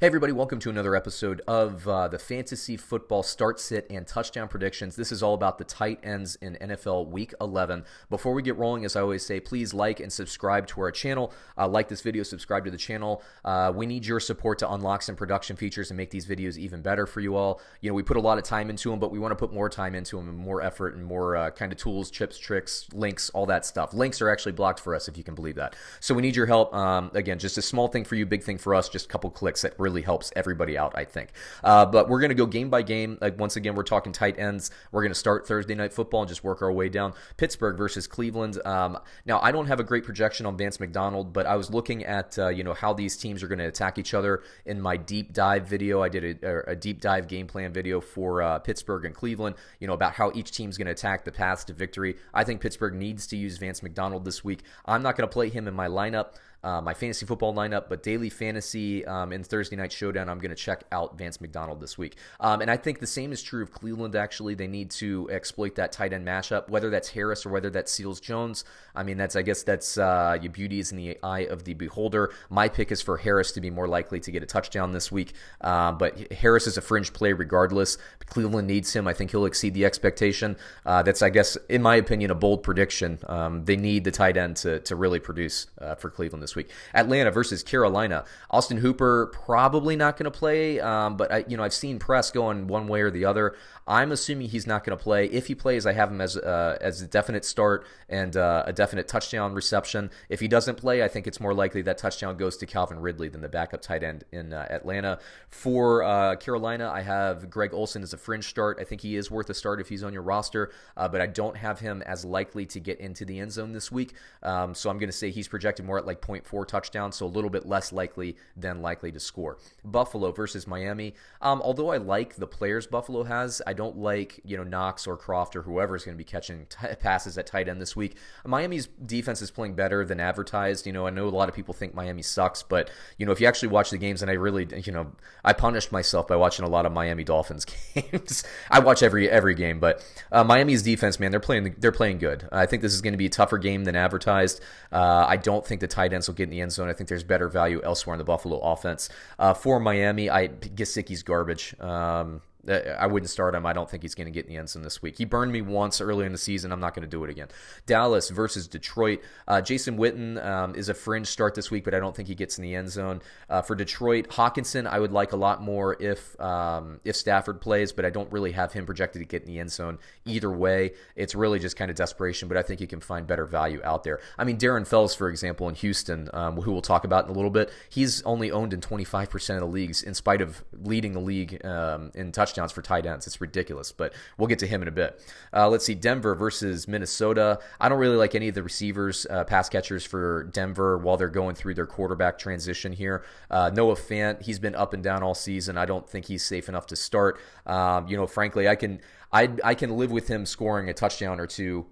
Hey everybody, welcome to another episode of the Fantasy Football Start, Sit, and Touchdown Predictions. This is all about the tight ends in NFL Week 11. Before we get rolling, as I always say, please like and subscribe to our channel. Like this video, subscribe to the channel. We need your support to unlock some production features and make these videos even better for you all. You know, we put a lot of time into them, but we want to put more time into them and more effort and more kind of tools, tips, tricks, links, all that stuff. Links are actually blocked for us, if you can believe that. So we need your help. Again, just a small thing for you, big thing for us, just a couple clicks that really helps everybody out, I think. But we're going to go game by game. Like, once again, we're talking tight ends. We're going to start Thursday Night Football and just work our way down. Pittsburgh versus Cleveland. Now, I don't have a great projection on Vance McDonald, but I was looking at how these teams are going to attack each other in my deep dive video. I did a deep dive game plan video for Pittsburgh and Cleveland, about how each team's going to attack the paths to victory. I think Pittsburgh needs to use Vance McDonald this week. I'm not going to play him in my lineup. My fantasy football lineup, but daily fantasy in Thursday Night Showdown, I'm going to check out Vance McDonald this week. And I think the same is true of Cleveland, actually. They need to exploit that tight end matchup, whether that's Harris or whether that's Seals-Jones. I mean, I guess that's your beauty is in the eye of the beholder. My pick is for Harris to be more likely to get a touchdown this week. But Harris is a fringe play regardless. Cleveland needs him. I think he'll exceed the expectation. That's, I guess, in my opinion, a bold prediction. They need the tight end to really produce for Cleveland this week. Atlanta versus Carolina. Austin Hooper probably not going to play, but I've seen press going one way or the other. I'm assuming he's not going to play. If he plays, I have him as a definite start and a definite touchdown reception. If he doesn't play, I think it's more likely that touchdown goes to Calvin Ridley than the backup tight end in Atlanta. For Carolina, I have Greg Olsen as a fringe start. I think he is worth a start if he's on your roster, but I don't have him as likely to get into the end zone this week. So I'm going to say he's projected more at like 0.4 touchdowns, so a little bit less likely than likely to score. Buffalo versus Miami. Although I like the players Buffalo has, I don't like Knox or Croft or whoever is going to be catching passes at tight end this week. Miami's defense is playing better than advertised. I know a lot of people think Miami sucks, but if you actually watch the games, and I really I punished myself by watching a lot of Miami Dolphins games. I watch every game, but Miami's defense, man, they're playing good. I think this is going to be a tougher game than advertised. I don't think the tight ends will get in the end zone. I think there's better value elsewhere in the Buffalo offense. For Miami, Gesicki's garbage. I wouldn't start him. I don't think he's going to get in the end zone this week. He burned me once earlier in the season. I'm not going to do it again. Dallas versus Detroit. Jason Witten is a fringe start this week, but I don't think he gets in the end zone. For Detroit, Hawkinson, I would like a lot more if Stafford plays, but I don't really have him projected to get in the end zone either way. It's really just kind of desperation, but I think you can find better value out there. I mean, Darren Fells, for example, in Houston, who we'll talk about in a little bit, he's only owned in 25% of the leagues in spite of leading the league in touchdowns for tight ends. It's ridiculous, but we'll get to him in a bit. Let's see, Denver versus Minnesota. I don't really like any of the receivers, pass catchers for Denver while they're going through their quarterback transition here. Noah Fant, he's been up and down all season. I don't think he's safe enough to start. Frankly, I can live with him scoring a touchdown or two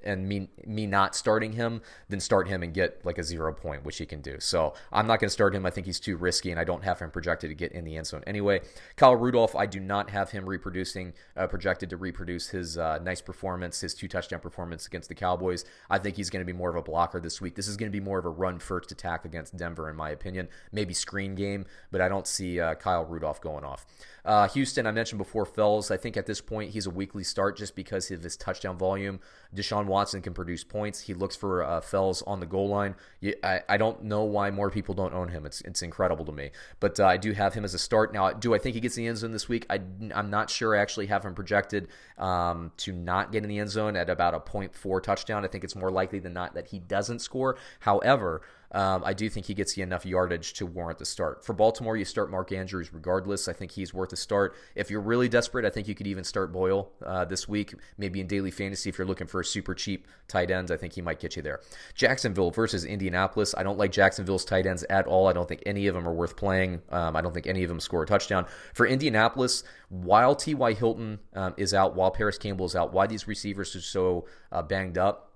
and me not starting him, then start him and get like a 0 point, which he can do. So I'm not going to start him. I think he's too risky, and I don't have him projected to get in the end zone anyway. Kyle Rudolph, I do not have him projected to reproduce his nice performance, his 2-touchdown performance against the Cowboys. I think he's going to be more of a blocker this week. This is going to be more of a run-first attack against Denver, in my opinion. Maybe screen game, but I don't see Kyle Rudolph going off. Houston, I mentioned before, Fells. I think at this point he's a weekly start just because of his touchdown volume. Deshaun Watson can produce points. He looks for Fells on the goal line. I don't know why more people don't own him. It's incredible to me. But I do have him as a start. Now, do I think he gets in the end zone this week? I'm not sure. I actually have him projected to not get in the end zone at about a 0.4 touchdown. I think it's more likely than not that he doesn't score. However, I do think he gets you enough yardage to warrant the start. For Baltimore, you start Mark Andrews regardless. I think he's worth a start. If you're really desperate, I think you could even start Boyle this week, maybe in daily fantasy if you're looking for a super cheap tight end. I think he might get you there. Jacksonville versus Indianapolis. I don't like Jacksonville's tight ends at all. I don't think any of them are worth playing. I don't think any of them score a touchdown. For Indianapolis, while T.Y. Hilton is out, while Paris Campbell is out, why these receivers are so banged up,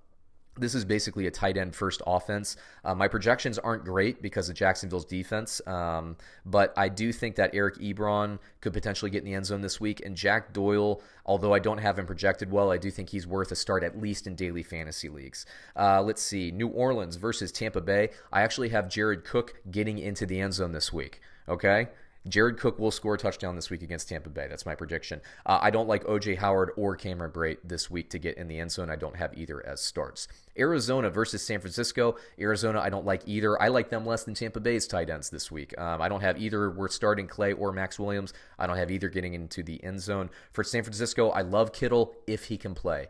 this is basically a tight end first offense. My projections aren't great because of Jacksonville's defense, but I do think that Eric Ebron could potentially get in the end zone this week. And Jack Doyle, although I don't have him projected well, I do think he's worth a start at least in daily fantasy leagues. Let's see, New Orleans versus Tampa Bay. I actually have Jared Cook getting into the end zone this week. Okay? Jared Cook will score a touchdown this week against Tampa Bay. That's my prediction. I don't like O.J. Howard or Cameron Brate this week to get in the end zone. I don't have either as starts. Arizona versus San Francisco. Arizona, I don't like either. I like them less than Tampa Bay's tight ends this week. I don't have either. We're starting Clay or Max Williams. I don't have either getting into the end zone. For San Francisco, I love Kittle if he can play.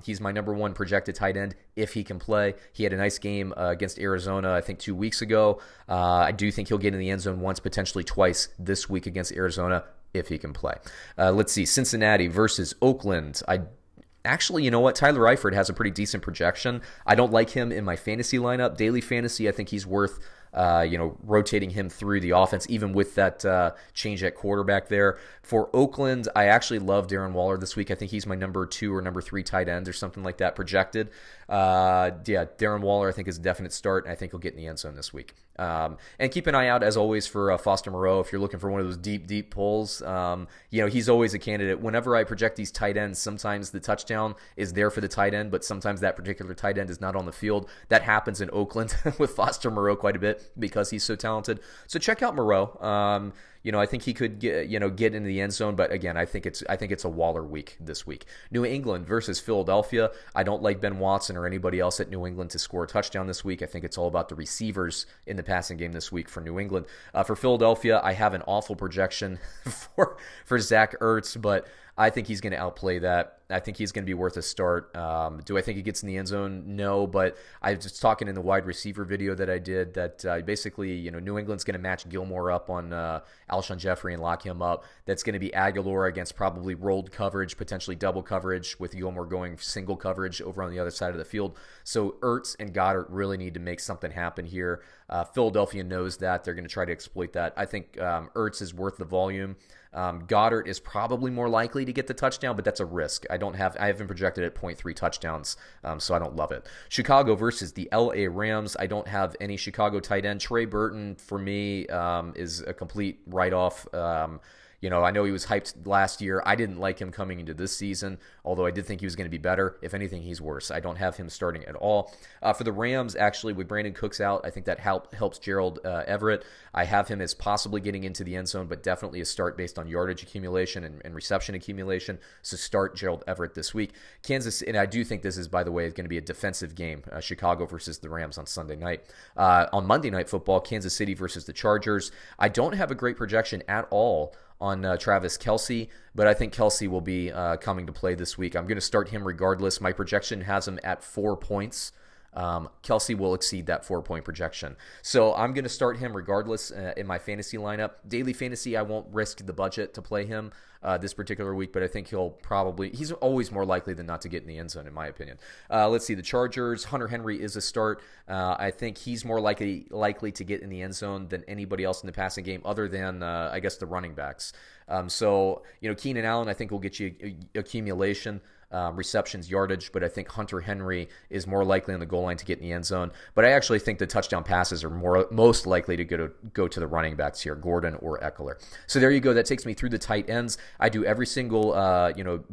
He's my number one projected tight end if he can play. He had a nice game against Arizona, I think 2 weeks ago. I do think he'll get in the end zone once, potentially twice this week against Arizona if he can play. Let's see, Cincinnati versus Oakland. Actually, you know what? Tyler Eifert has a pretty decent projection. I don't like him in my fantasy lineup. Daily fantasy, I think he's worth rotating him through the offense, even with that change at quarterback there. For Oakland, I actually love Darren Waller this week. I think he's my number 2 or number 3 tight end or something like that projected. Darren Waller, I think, is a definite start, and I think he'll get in the end zone this week. And keep an eye out, as always, for Foster Moreau. If you're looking for one of those deep pulls, he's always a candidate. Whenever I project these tight ends, sometimes the touchdown is there for the tight end, but sometimes that particular tight end is not on the field. That happens in Oakland with Foster Moreau quite a bit because he's so talented. So check out Moreau. I think he could get into the end zone, but again, I think it's a Waller week this week. New England versus Philadelphia. I don't like Ben Watson or anybody else at New England to score a touchdown this week. I think it's all about the receivers in the passing game this week for New England. For Philadelphia, I have an awful projection for Zach Ertz, but I think he's going to outplay that. I think he's going to be worth a start. Do I think he gets in the end zone? No, but I was just talking in the wide receiver video that I did that basically, New England's going to match Gilmore up on Alshon Jeffrey and lock him up. That's going to be Aguilar against probably rolled coverage, potentially double coverage, with Gilmore going single coverage over on the other side of the field. So Ertz and Goddard really need to make something happen here. Philadelphia knows that. They're going to try to exploit that. I think Ertz is worth the volume. Goddard is probably more likely to get the touchdown, but that's a risk. I haven't projected at 0.3 touchdowns, so I don't love it. Chicago versus the LA Rams. I don't have any Chicago tight end. Trey Burton, for me, is a complete write-off. I know he was hyped last year. I didn't like him coming into this season, although I did think he was going to be better. If anything, he's worse. I don't have him starting at all. For the Rams, actually, with Brandon Cooks out, I think that helps Gerald Everett. I have him as possibly getting into the end zone, but definitely a start based on yardage accumulation and reception accumulation. So start Gerald Everett this week. Kansas, and I do think this is, by the way, going to be a defensive game, Chicago versus the Rams on Sunday night. On Monday Night Football, Kansas City versus the Chargers. I don't have a great projection at all on Travis Kelce, but I think Kelce will be coming to play this week. I'm going to start him regardless. My projection has him at 4 points. Kelce will exceed that 4-point projection. So I'm going to start him regardless in my fantasy lineup. Daily fantasy, I won't risk the budget to play him this particular week, but I think he's always more likely than not to get in the end zone, in my opinion. Let's see, the Chargers. Hunter Henry is a start. I think he's more likely to get in the end zone than anybody else in the passing game other than, I guess, the running backs. Keenan Allen, I think, will get you accumulation. Receptions, yardage, but I think Hunter Henry is more likely on the goal line to get in the end zone. But I actually think the touchdown passes are most likely to go to the running backs here, Gordon or Eckler. So there you go. That takes me through the tight ends. I do every single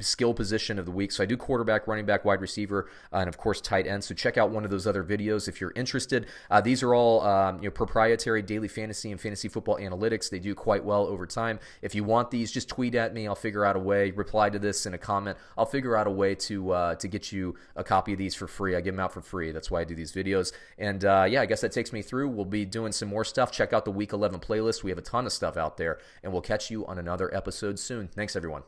skill position of the week. So I do quarterback, running back, wide receiver, and of course tight end. So check out one of those other videos if you're interested. These are all proprietary daily fantasy and fantasy football analytics. They do quite well over time. If you want these, just tweet at me. I'll figure out a way. Reply to this in a comment. I'll figure out a way to get you a copy of these for free. I give them out for free. That's why I do these videos. And I guess that takes me through. We'll be doing some more stuff. Check out the Week 11 playlist. We have a ton of stuff out there, and we'll catch you on another episode soon. Thanks, everyone.